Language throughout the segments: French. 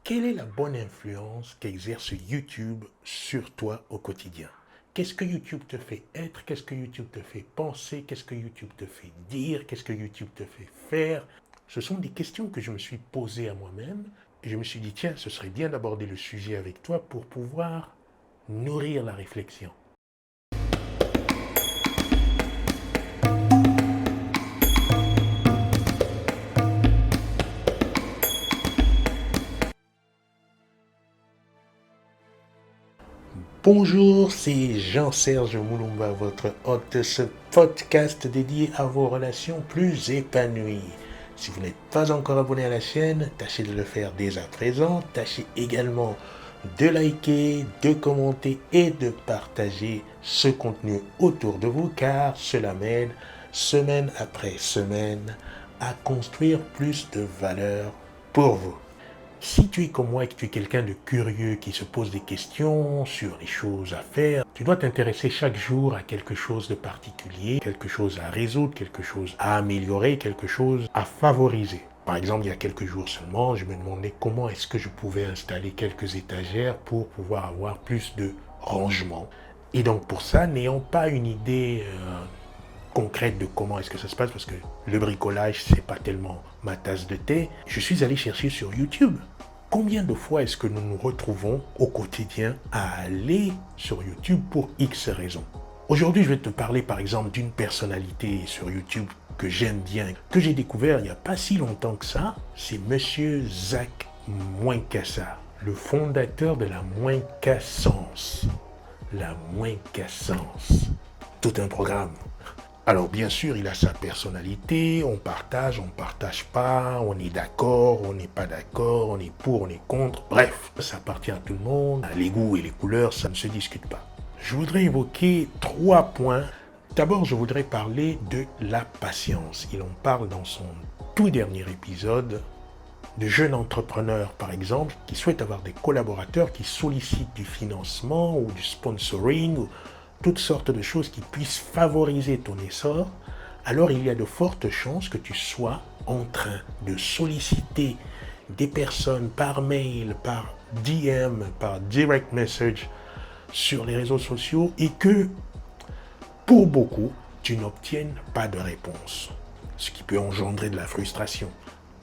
Quelle est la bonne influence qu'exerce YouTube sur toi au quotidien? Qu'est-ce que YouTube te fait être? Qu'est-ce que YouTube te fait penser? Qu'est-ce que YouTube te fait dire? Qu'est-ce que YouTube te fait faire? Ce sont des questions que je me suis posées à moi-même et je me suis dit, tiens, ce serait bien d'aborder le sujet avec toi pour pouvoir nourrir la réflexion. Bonjour, c'est Jean-Serge Moulumba, votre hôte de ce podcast dédié à vos relations plus épanouies. Si vous n'êtes pas encore abonné à la chaîne, tâchez de le faire dès à présent. Tâchez également de liker, de commenter et de partager ce contenu autour de vous car cela m'aide semaine après semaine à construire plus de valeur pour vous. Si tu es comme moi et que tu es quelqu'un de curieux qui se pose des questions sur les choses à faire, tu dois t'intéresser chaque jour à quelque chose de particulier, quelque chose à résoudre, quelque chose à améliorer, quelque chose à favoriser. Par exemple, il y a quelques jours seulement, je me demandais comment est-ce que je pouvais installer quelques étagères pour pouvoir avoir plus de rangement. Et donc pour ça, n'ayant pas une idée concrète de comment est-ce que ça se passe, parce que le bricolage, c'est pas tellement ma tasse de thé, je suis allé chercher sur YouTube. Combien de fois est-ce que nous nous retrouvons au quotidien à aller sur YouTube pour X raisons? Aujourd'hui, je vais te parler par exemple d'une personnalité sur YouTube que j'aime bien, que j'ai découvert il n'y a pas si longtemps que ça. C'est Monsieur Zach Mouinkassa, le fondateur de la Mouinkassence. La Mouinkassence. Tout un programme. Alors bien sûr, il a sa personnalité, on partage pas, on est d'accord, on n'est pas d'accord, on est pour, on est contre. Bref, ça appartient à tout le monde. Les goûts et les couleurs, ça ne se discute pas. Je voudrais évoquer 3 points. D'abord, je voudrais parler de la patience. Il en parle dans son tout dernier épisode de jeunes entrepreneurs, par exemple, qui souhaitent avoir des collaborateurs qui sollicitent du financement ou du sponsoring ou toutes sortes de choses qui puissent favoriser ton essor, alors il y a de fortes chances que tu sois en train de solliciter des personnes par mail, par DM, par direct message sur les réseaux sociaux et que pour beaucoup, tu n'obtiennes pas de réponse, ce qui peut engendrer de la frustration.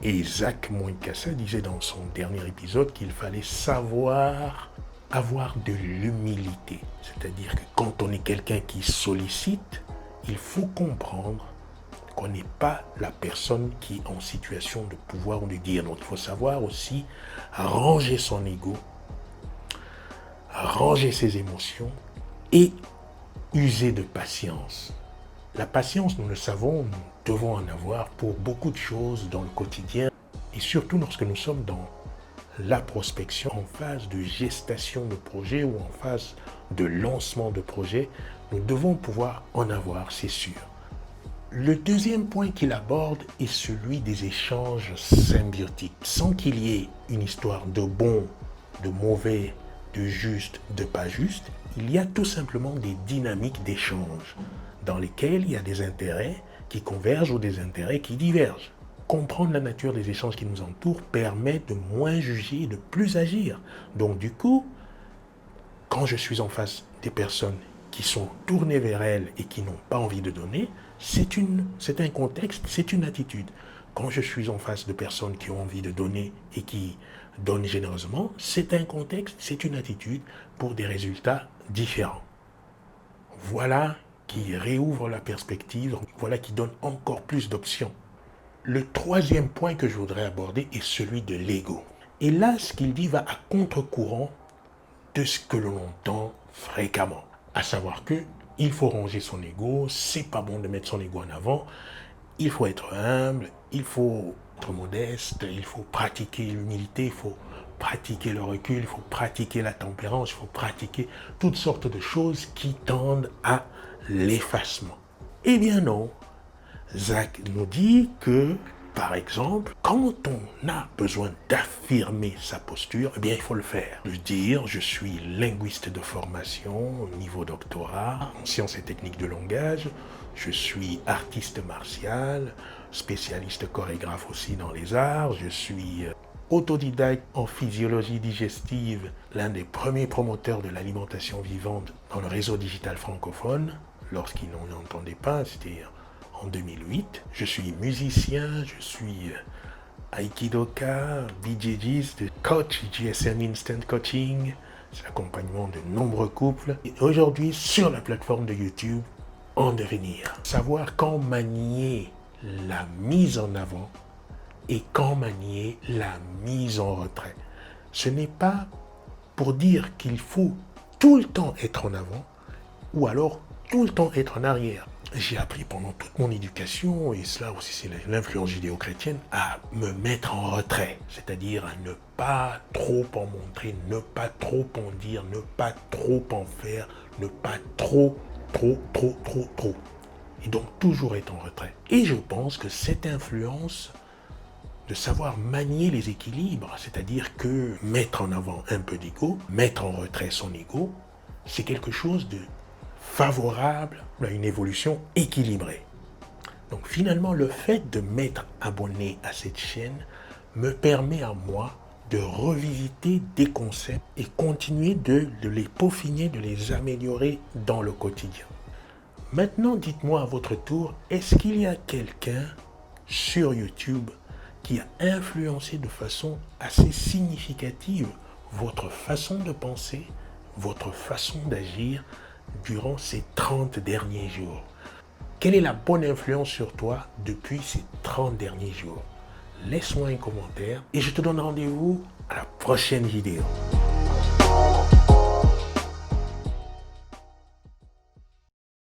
Et Zach Mouinkassa disait dans son dernier épisode qu'il fallait savoir avoir de l'humilité. C'est-à-dire que quand on est quelqu'un qui sollicite, il faut comprendre qu'on n'est pas la personne qui est en situation de pouvoir ou de dire. Donc il faut savoir aussi ranger son ego, ranger ses émotions et user de patience. La patience, nous le savons, nous devons en avoir pour beaucoup de choses dans le quotidien et surtout lorsque nous sommes dans la prospection en phase de gestation de projet ou en phase de lancement de projet, nous devons pouvoir en avoir, c'est sûr. Le deuxième point qu'il aborde est celui des échanges symbiotiques. Sans qu'il y ait une histoire de bon, de mauvais, de juste, de pas juste, il y a tout simplement des dynamiques d'échange dans lesquelles il y a des intérêts qui convergent ou des intérêts qui divergent. Comprendre la nature des échanges qui nous entourent permet de moins juger et de plus agir. Donc du coup, quand je suis en face des personnes qui sont tournées vers elles et qui n'ont pas envie de donner, c'est un contexte, c'est une attitude. Quand je suis en face de personnes qui ont envie de donner et qui donnent généreusement, c'est un contexte, c'est une attitude pour des résultats différents. Voilà qui réouvre la perspective, voilà qui donne encore plus d'options. Le troisième point que je voudrais aborder est celui de l'ego. Et là, ce qu'il dit va à contre-courant de ce que l'on entend fréquemment. À savoir que il faut ranger son ego, c'est pas bon de mettre son ego en avant, il faut être humble, il faut être modeste, il faut pratiquer l'humilité, il faut pratiquer le recul, il faut pratiquer la tempérance, il faut pratiquer toutes sortes de choses qui tendent à l'effacement. Eh bien non. Zach nous dit que, par exemple, quand on a besoin d'affirmer sa posture, eh bien, il faut le faire. De dire, je suis linguiste de formation, niveau doctorat, en sciences et techniques de langage, je suis artiste martial, spécialiste chorégraphe aussi dans les arts, je suis autodidacte en physiologie digestive, l'un des premiers promoteurs de l'alimentation vivante dans le réseau digital francophone, lorsqu'il n'en entendait pas, c'était en 2008. Je suis musicien, je suis aikidoka, BJJiste, coach GSM Instant Coaching, c'est l'accompagnement de nombreux couples. Et aujourd'hui, sur la plateforme de YouTube, En Devenir. Savoir quand manier la mise en avant et quand manier la mise en retrait. Ce n'est pas pour dire qu'il faut tout le temps être en avant ou alors tout le temps être en arrière. J'ai appris pendant toute mon éducation, et cela aussi c'est l'influence judéo-chrétienne, à me mettre en retrait, c'est-à-dire à ne pas trop en montrer, ne pas trop en dire, ne pas trop en faire, ne pas trop. Et donc toujours être en retrait. Et je pense que cette influence de savoir manier les équilibres, c'est-à-dire que mettre en avant un peu d'ego, mettre en retrait son ego, c'est quelque chose de favorable à une évolution équilibrée. Donc finalement, le fait de m'être abonné à cette chaîne me permet à moi de revisiter des concepts et continuer de les peaufiner, de les améliorer dans le quotidien. Maintenant, dites-moi à votre tour, est-ce qu'il y a quelqu'un sur YouTube qui a influencé de façon assez significative votre façon de penser, votre façon d'agir durant ces 30 derniers jours? Quelle est la bonne influence sur toi depuis ces 30 derniers jours? Laisse-moi un commentaire et je te donne rendez-vous à la prochaine vidéo.